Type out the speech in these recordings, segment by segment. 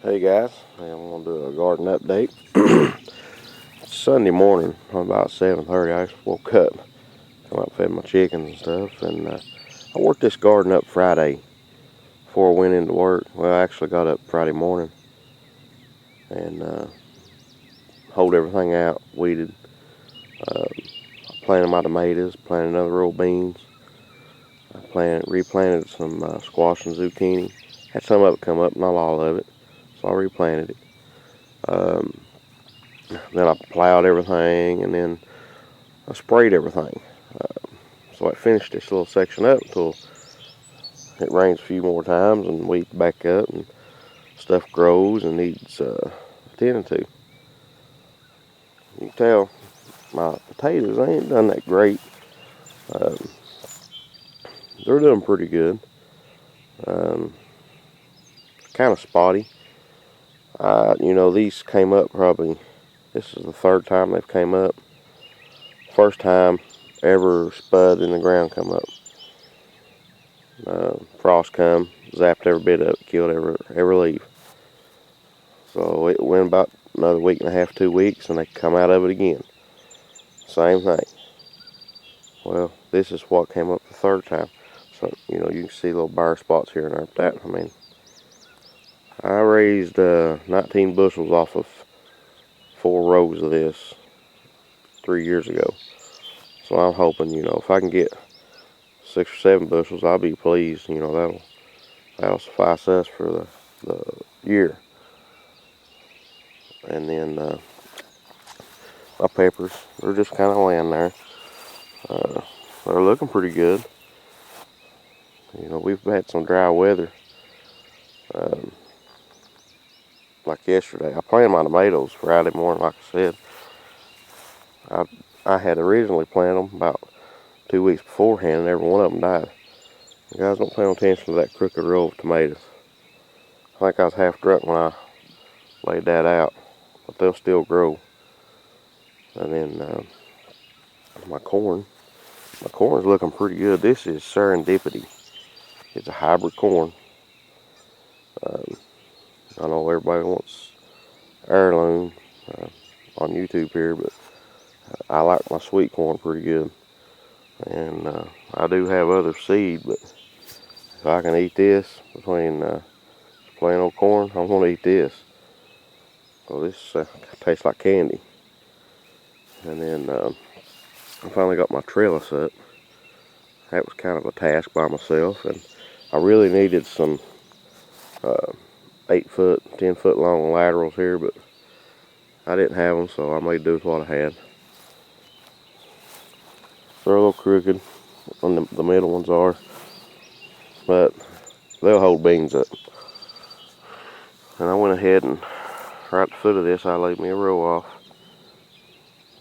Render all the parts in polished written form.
Hey guys, I'm going to do a garden update. Sunday morning, about 7:30, I just woke up, come out and fed my chickens and stuff, and I worked this garden up Friday before I went into work. Well, I actually got up Friday morning and hoed everything out, weeded, planted my tomatoes, planted another row of beans. I replanted some squash and zucchini. Had some of it come up, not all of it, so I replanted it. Then I plowed everything, and then I sprayed everything. So I finished this little section up until it rains a few more times and weeds back up and stuff grows and needs attending to. You can tell my potatoes, they ain't done that great. Um, they're doing pretty good. Kind of spotty. These came up probably, this is the third time they've came up. First time ever spud in the ground come up. Frost come, zapped every bit of it, killed every leaf. So it went about another week and a half, 2 weeks, and they come out of it again. Same thing. Well, this is what came up the third time. So, you can see little bare spots here and there. But I raised 19 bushels off of 4 rows of this 3 years ago. So I'm hoping, if I can get 6 or 7 bushels, I'll be pleased. That'll suffice us for the year. And then my peppers, they're just kind of laying there. They're looking pretty good. We've had some dry weather. Like yesterday, I planted my tomatoes Friday morning, like I said. I had originally planted them about 2 weeks beforehand, and every one of them died. You guys don't pay no attention to that crooked row of tomatoes. I think I was half drunk when I laid that out, but they'll still grow. And then my corn's looking pretty good. This is Serendipity. It's a hybrid corn. I know everybody wants heirloom on YouTube here, but I like my sweet corn pretty good. And I do have other seed, but if I can eat this between plain old corn, I'm going to eat this. Well, this tastes like candy. And then I finally got my trellis up. That was kind of a task by myself, and I really needed some 8-foot, 10-foot long laterals here, but I didn't have them, so I made do with what I had. They're a little crooked, and the middle ones are, but they'll hold beans up. And I went ahead and right at the foot of this, I laid me a row off.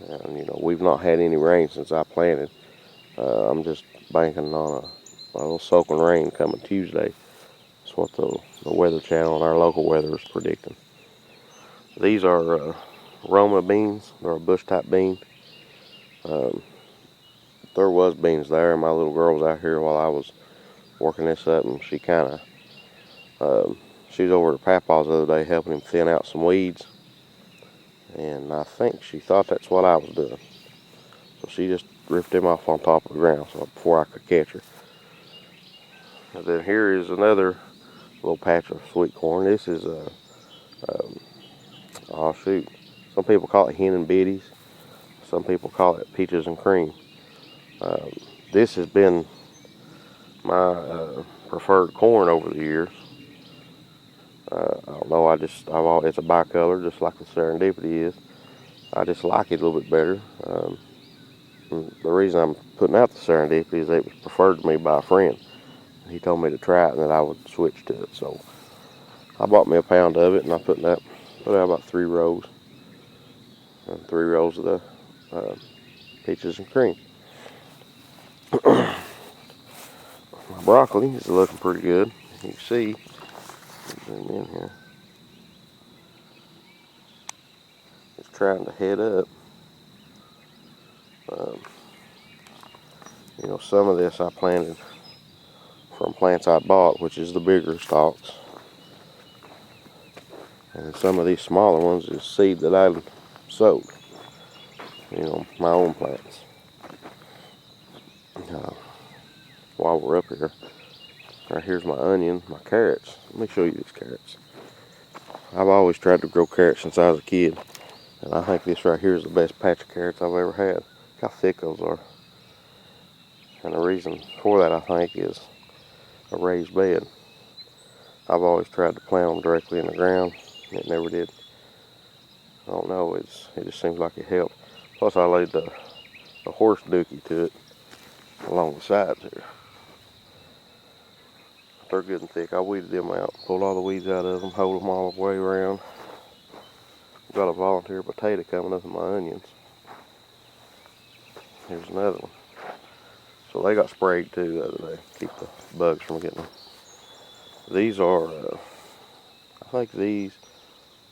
And we've not had any rain since I planted. I'm just banking on a little soaking rain coming Tuesday. That's what the Weather Channel and our local weather is predicting. These are Roma beans. They're a bush type bean. There was beans there. My little girl was out here while I was working this up, and she kind of she was over at Papa's the other day helping him thin out some weeds, and I think she thought that's what I was doing. So she just ripped them off on top of the ground before I could catch her. And then here is another little patch of sweet corn. This is oh shoot, some people call it hen and biddies. Some people call it peaches and cream. This has been my preferred corn over the years. I don't know, it's a bicolor, just like the Serendipity is. I just like it a little bit better. The reason I'm putting out the Serendipity is it was preferred to me by a friend. He told me to try it and that I would switch to it. So I bought me a pound of it, and I put out about 3 rows. And 3 rows of the peaches and cream. My broccoli is looking pretty good. You can see, zoom in here. It's trying to head up. Some of this I planted from plants I bought, which is the bigger stalks. And some of these smaller ones is seed that I sowed. You know, my own plants. While we're up here, right here's my onion, my carrots. Let me show you these carrots. I've always tried to grow carrots since I was a kid, and I think this right here is the best patch of carrots I've ever had. Look how thick those are. And the reason for that, I think, is a raised bed. I've always tried to plant them directly in the ground. It never did. I don't know, it just seems like it helped. Plus I laid the horse dookie to it along the sides here. They're good and thick. I weeded them out, pulled all the weeds out of them, hold them all the way around. Got a volunteer potato coming up in my onions. Here's another one. So they got sprayed too the other day, keep the bugs from getting them. These are, I think these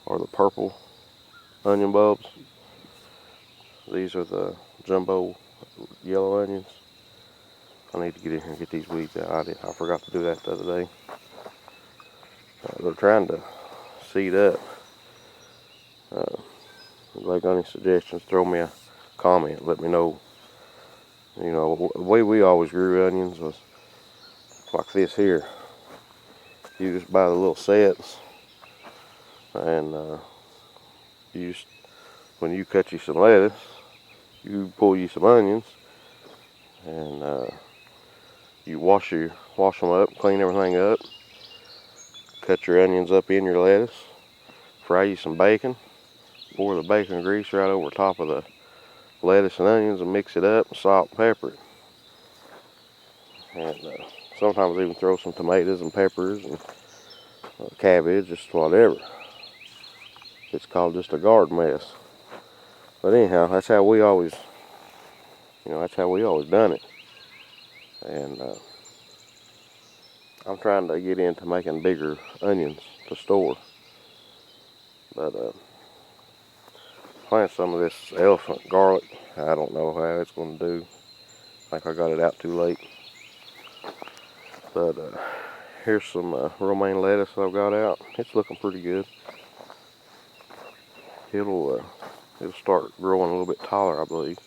are the purple onion bulbs. These are the jumbo yellow onions. I need to get in here and get these weeds out. I forgot to do that the other day. They're trying to seed up. If they got any suggestions, throw me a comment. Let me know. You know, the way we always grew onions was like this here. You just buy the little sets, and when you cut you some lettuce, you pull you some onions, and you wash them up, clean everything up, cut your onions up in your lettuce, fry you some bacon, pour the bacon grease right over top of the lettuce and onions and mix it up, salt and pepper it. And sometimes even throw some tomatoes and peppers and cabbage, just whatever. It's called just a garden mess. But anyhow, that's how we always done it. And I'm trying to get into making bigger onions to store. But plant some of this elephant garlic. I don't know how it's going to do. I think I got it out too late. But here's some romaine lettuce I've got out. It's looking pretty good. It'll start growing a little bit taller, I believe,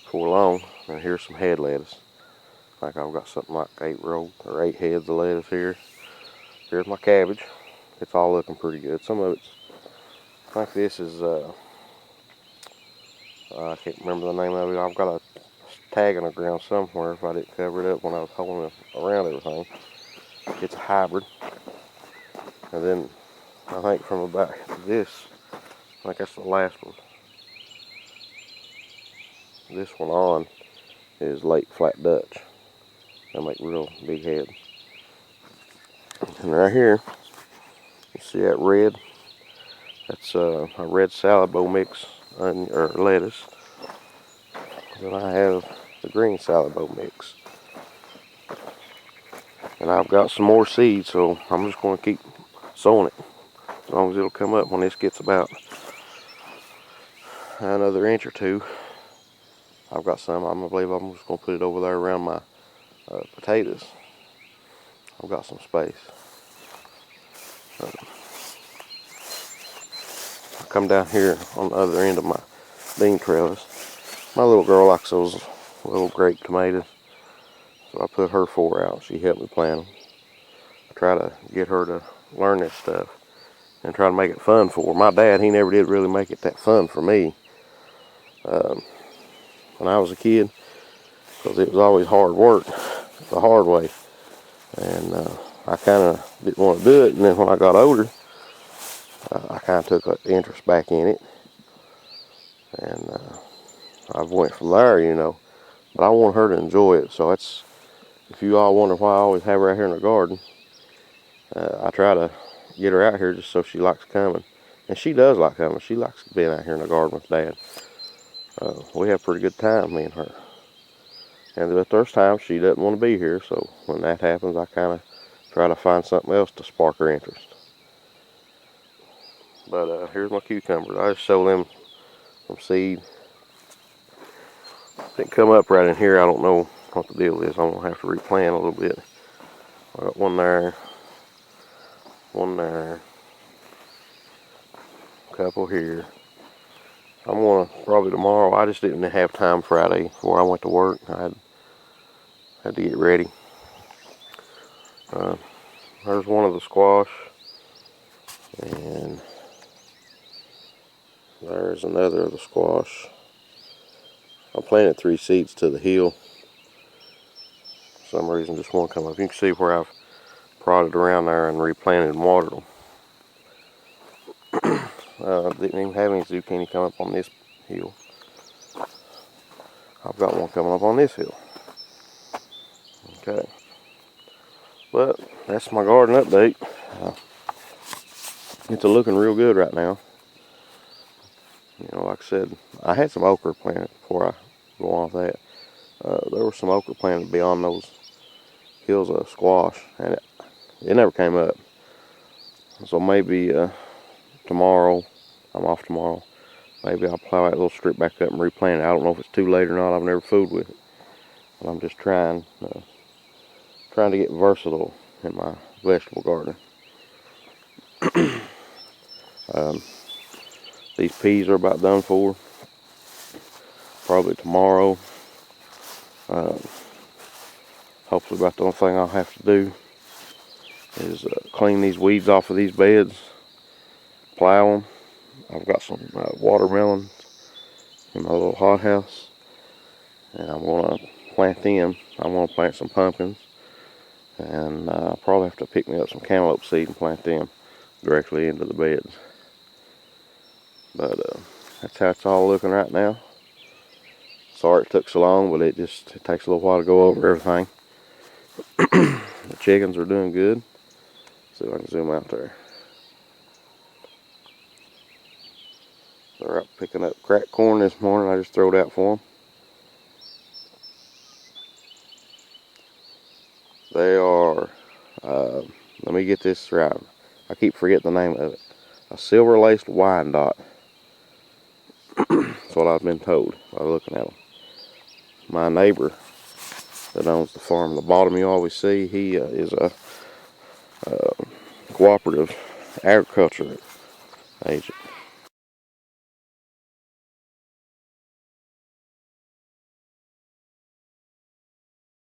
before long. And here's some head lettuce. I think I've got something like 8 heads of lettuce here. Here's my cabbage. It's all looking pretty good. Some of it's, I think this is, I can't remember the name of it. I've got a tag on the ground somewhere if I didn't cover it up when I was holding it around everything. It's a hybrid. And then I think from about this, I think that's the last one. This one on is late flat Dutch. They make real big heads. And right here, you see that red? That's a red salad bowl mix or lettuce. Then I have the green salad bowl mix. And I've got some more seeds, so I'm just going to keep sowing it. As long as it'll come up when this gets about another inch or two. I've got some. I believe I'm just going to put it over there around my potatoes. I've got some space. I come down here on the other end of my bean trellis. My little girl likes those little grape tomatoes, so I put her 4 out. She helped me plant them. I try to get her to learn this stuff and try to make it fun for her. My dad, he never did really make it that fun for me when I was a kid, because it was always hard work the hard way. And I kind of didn't want to do it. And then when I got older, I kind of took an interest back in it. And I went from there, you know. But I want her to enjoy it. So that's, if you all wonder why I always have her out here in the garden, I try to get her out here just so she likes coming. And she does like coming. She likes being out here in the garden with Dad. We have a pretty good time, me and her. And there's times she doesn't want to be here, so when that happens, I kind of try to find something else to spark her interest. But here's my cucumbers. I just sow them from seed. Didn't come up right in here. I don't know what the deal is. I'm going to have to replant a little bit. I got one there, couple here. I'm gonna probably tomorrow. I just didn't have time Friday before I went to work. I had to get ready. There's one of the squash, and there's another of the squash. I planted 3 seeds to the hill. For some reason, just one come up. You can see where I've prodded around there and replanted and watered them. Didn't even have any zucchini come up on this hill. I've got one coming up on this hill. Okay. But that's my garden update. It's looking real good right now. You know, like I said, I had some okra planted before I go on with that. There was some okra planted beyond those hills of squash, and it never came up. So maybe tomorrow, I'm off tomorrow, maybe I'll plow that little strip back up and replant it. I don't know if it's too late or not. I've never fooled with it. But I'm just trying to get versatile in my vegetable garden. These peas are about done for. Probably tomorrow. Hopefully about the only thing I'll have to do is clean these weeds off of these beds, plow them. I've got some watermelons in my little hothouse, and I'm going to plant them. I'm going to plant some pumpkins, and I'll probably have to pick me up some cantaloupe seed and plant them directly into the beds. But that's how it's all looking right now. Sorry it took so long, but it takes a little while to go over everything. The chickens are doing good. See if I can zoom out there. They're up picking up cracked corn this morning. I just threw it out for them. They are, let me get this right. I keep forgetting the name of it. A silver-laced Wyandotte. That's what I've been told by looking at them. My neighbor that owns the farm on the bottom you always see, he is a cooperative agriculture agent.